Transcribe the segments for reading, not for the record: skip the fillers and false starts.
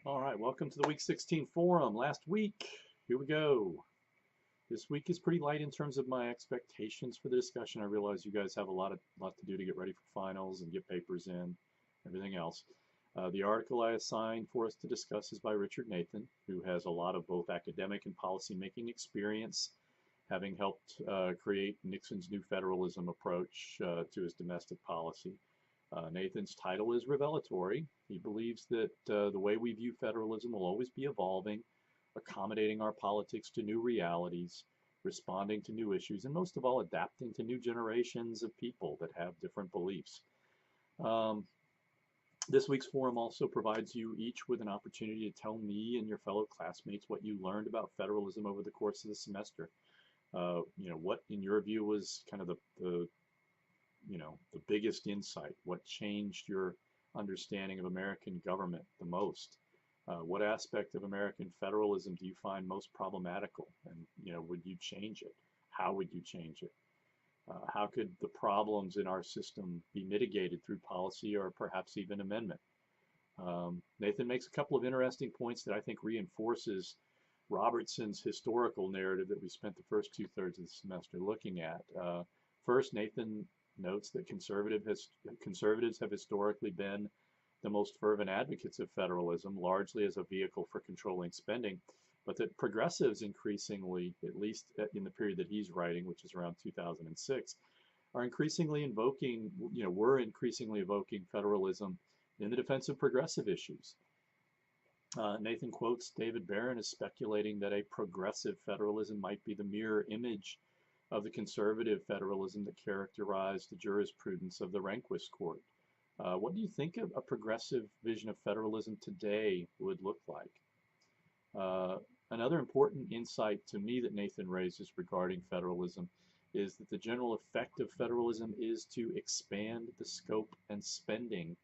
All right, welcome to the Week 16 Forum. Last week, here we go. This week is pretty light in terms of my expectations for the discussion. I realize you guys have a lot to do to get ready for finals and get papers in, everything else. The article I assigned for us to discuss is by Richard Nathan, who has a lot of both academic and policymaking experience, having helped create Nixon's new federalism approach to his domestic policy. Nathan's title is revelatory. He believes that the way we view federalism will always be evolving, accommodating our politics to new realities, responding to new issues, and most of all, adapting to new generations of people that have different beliefs. Um, this week's forum also provides you each with an opportunity to tell me and your fellow classmates what you learned about federalism over the course of the semester. What in your view was kind of the biggest insight? What changed your understanding of American government the most? What aspect of American federalism do you find most problematical? And would you change it? How would you change it? How could the problems in our system be mitigated through policy or perhaps even amendment? Nathan makes a couple of interesting points that I think reinforces Robertson's historical narrative that we spent the first two-thirds of the semester looking at. First, Nathan notes that conservatives have historically been the most fervent advocates of federalism, largely as a vehicle for controlling spending, but that progressives increasingly, at least in the period that he's writing, which is around 2006, are increasingly invoking, were increasingly evoking federalism in the defense of progressive issues. Nathan quotes David Barron as speculating that a progressive federalism might be the mirror image of the conservative federalism that characterized the jurisprudence of the Rehnquist court. What do you think a progressive vision of federalism today would look like? Another important insight to me that Nathan raises regarding federalism is that the general effect of federalism is to expand the scope and spending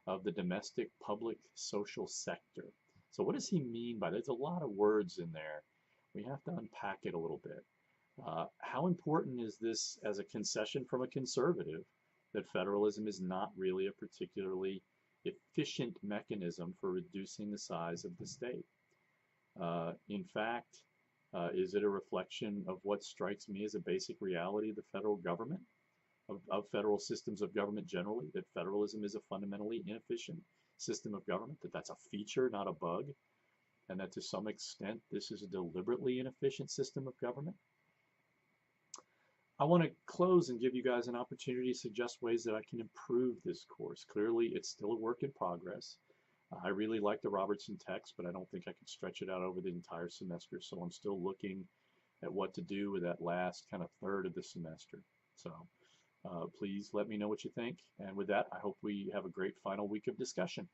of the domestic public social sector. So what does he mean by that? There's a lot of words in there. We have to unpack it a little bit. How important is this as a concession from a conservative that federalism is not really a particularly efficient mechanism for reducing the size of the state? In fact, is it a reflection of what strikes me as a basic reality of the federal government, of federal systems of government generally, that federalism is a fundamentally inefficient system of government, that that's a feature, not a bug, and that to some extent this is a deliberately inefficient system of government? I want to close and give you guys an opportunity to suggest ways that I can improve this course. Clearly, it's still a work in progress. I really like the Robertson text, but I don't think I can stretch it out over the entire semester, so I'm still looking at what to do with that last kind of third of the semester. So please let me know what you think. And with that, I hope we have a great final week of discussion.